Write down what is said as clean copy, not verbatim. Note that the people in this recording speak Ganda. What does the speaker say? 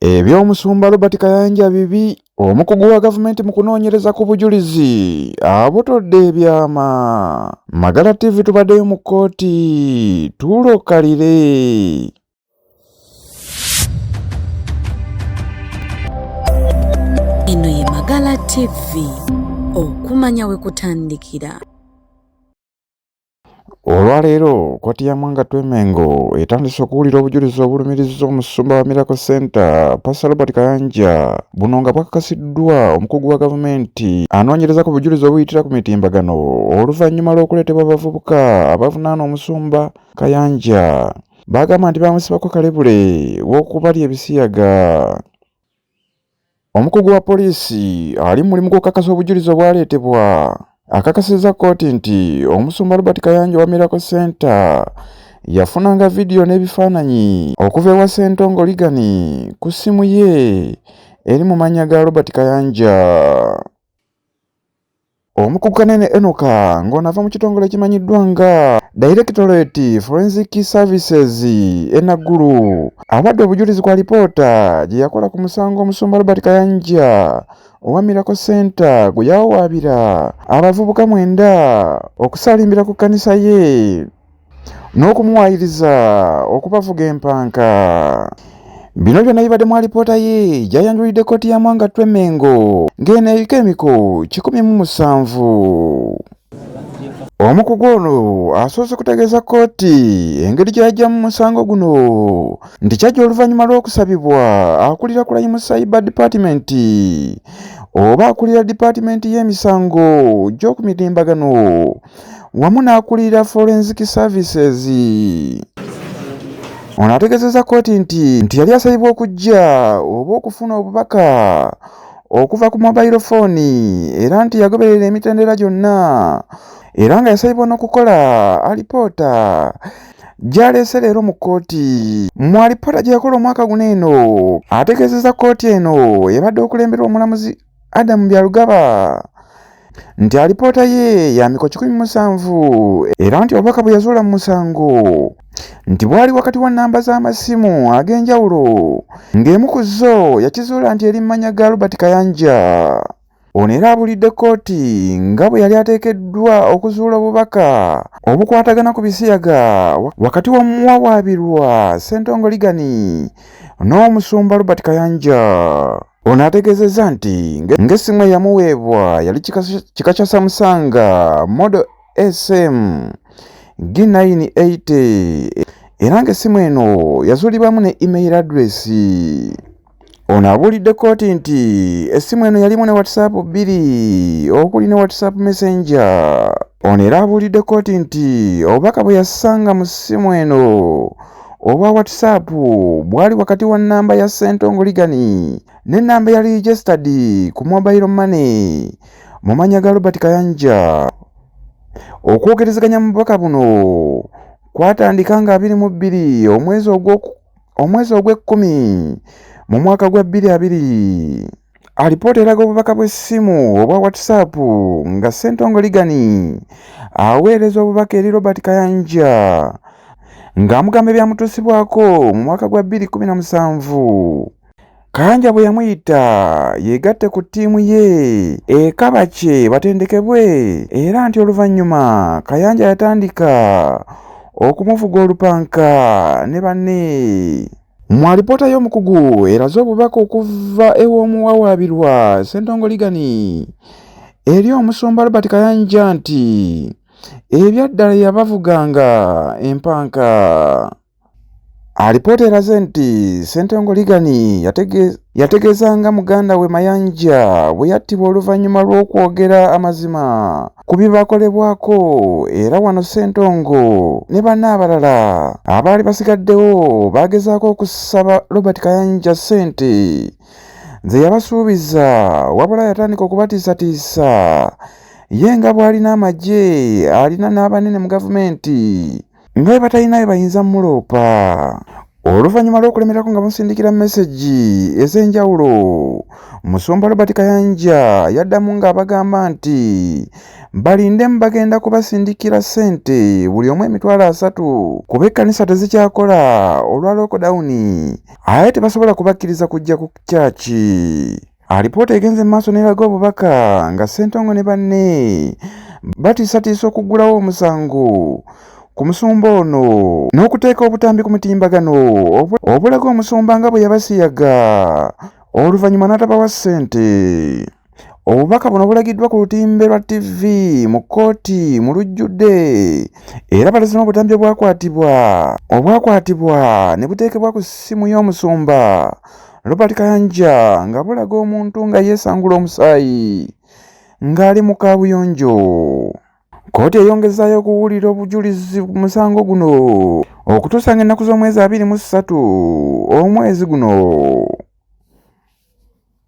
Eby'omusumba Robert Kayanja bibi, omukugu wa gavumenti mu kunoonyereza ku bujulizi abutodde ebyama. Magala TV tubaddeyo mu kkooti, tulokalire. Eno ye Magala TV, okumanya we kutandikira. Olwaleero kkooti ya Mwanga Twemengo etandise okuwulira obujulizi obulumiriza omusumba wa Miracle Center Pastor Robert Kayanja, buno nga bwakakasiddwa omukugu wa gavumenti anoonyereza ku bujulizi obuyitira ku mitimbagano oluvannyuma lw'okuleetebwa abavubuka abavunaana omusumba Kayanja. Bagamba nti bamusibako kalebule w'okubalya ebisiyaga. Omukugu wa poliisi ali mulimu gw'okukakasa obujulizi obwaleetebwa akakasizza kkooti nti omusumba Robert Kayanja wa Miracle Center yafunanga vidiyo n'ebifaananyi okuva ewa Ssentongo Ligani ku ssimu ye eri mu mannya ga Robert Kayanja. Omukugu Kanene Enoka ng'onava mu kitongole ekimanyiddwa nga Directorate Forensic Services Enaggulu awadde obujulizi kwa lipoota gye yakola ku musango omusumba Robert Kayanja owa Miracle Center gwe yawawaabira abavubuka 9 okusalimbira ku kkanisa ye n'okumuwaayiriza okubavuga empanka. Bino byonna bibadde mu alipoota ye gy'ayanjulidde kkooti ya Mwanga Twemengo ng'eno eriko emiko 17. Omukugu ono asoose kutegeeza kkooti engeri gy'ajjamu musango guno nti kyajja oluvannyuma lw'okusabibwa akulira ku Crime Cyber Department oba akulira Department y'emisango gy'oku mitimbagano wamu n'akulira Forensic Services. Ono ategeezezza kkooti nti yali asabibwa okujja oba okufuna obubaka okuva ku mobile phone era nti yagoberera emitendera gyonna era nga yasabibwa n'okukola alipoota gy'aleese leero mu kkooti. Mu alipoota gye yakola omwaka guno eno ategeezezza kkooti eno ebadde okulemberwa omulamuzi Adam Byalugaba nti alipoota ye ya miko 17 era nti obubaka bwe yazuula mu musango nti bwali wakati wa nnamba z'amasimu ag'enjawulo ng'emu ku zo yakizuula nti eri mmanya ga Robert Kayanja. Ono era abulidde kkooti nga bwe yali ateekeddwa okuzuula obubaka obukwatagana ku bisiyaga wakati w'omuwawaabirwa Ssentongo Ligani n'omusumba Robert Kayanja. Ono ategeezezza nti ng'essimu eyamuweebwa yali kika kya Samsung Model SM G980 era ng'essimu eno yazuulibwamu ne email address. Ono abuulidde kkooti nti essimu eno yalimu ne WhatsApp 2 okuli ne WhatsApp Messenger. Ono era abuulidde kkooti nti obubaka bwe yassanga mu ssimu eno obwa WhatsApp bwali wakati wa nnamba ya Ssentongo Ligani n'ennamba yali registered ku mobile money mu mannya ga Robert Kayanja. Okwogerezeganya mu bubaka buno kwatandika nga 22 omwezi ogw'Ekkumi mu mwaka gwa 2020. Alipoota eraga obubaka bw'essimu obwa WhatsApp nga Ssentongo Ligani aweereza obubaka eri Robert Kayanja ng'amugamba ebyamutuusibwako mu mwaka gwa 2017. Kayanja bwe yamuyita yeegatte ku ttiimu ye ekabakye batendekebwe era nti oluvannyuma Kayanja yatandika okumuvuga olupanka ne banne. Mu alipoota y'omukugu eraze obubaka okuva ew'omuwawaabirwa Ssentongo Ligani eri omusumba Robert Kayanja nti ebyaddala yabavuganga empanka. Alipoota eraze nti Ssentongo Ligani yategeezanga muganda we Mayanja bwe yattibwa oluvannyuma lw'okwogera amazima ku bibakolebwako era wano Ssentongo ne banne abalala abaali basigaddewo bagezaako okusaba Robert Kayanja ssente ze yabasuubiza wabula yatandika okubatiisatiisa ye nga bw'alina amagye alina n'abanene mu gavumenti nga bwe batalinayo bayinza muloopa. Oluvannyuma lw'okulemerako nga bamusindikira mesegi ez'enjawulo, musumba Robert Kayanja yaddamu ng'abagamba nti balindemu bagenda kubasindikira ssente buli omu $30 kuba ekkanisa tezikyakola olwa lockdown, ate tebasobola kubakkiriza kujja ku kyaki. Alipoota egenze mu maaso n'eraga obubaka nga Ssentongo ne banne batiisatiisa okuggulawo omusango ku musumba ono n'okuteeka obutambi ku mutimbagano obulaga omusumba nga bwe yabasiyaga oluvannyuma n'atabawa ssente. Obubaka buno bulagiddwa ku lutimbe lwa TV mu kkooti mu lujjudde, era balazima obutambi obwakwatibwa ne buteekebwa ku ssimu y'omusumba Robert Kayanja nga bulaga omuntu nga yeesangula omusaayi ng'ali mu kaabuyonjo. Kkooti eyongezaayo okuwulira obujulizi ku musango guno okutuusa ng'ennaku z'omwezi 23 omwezi guno.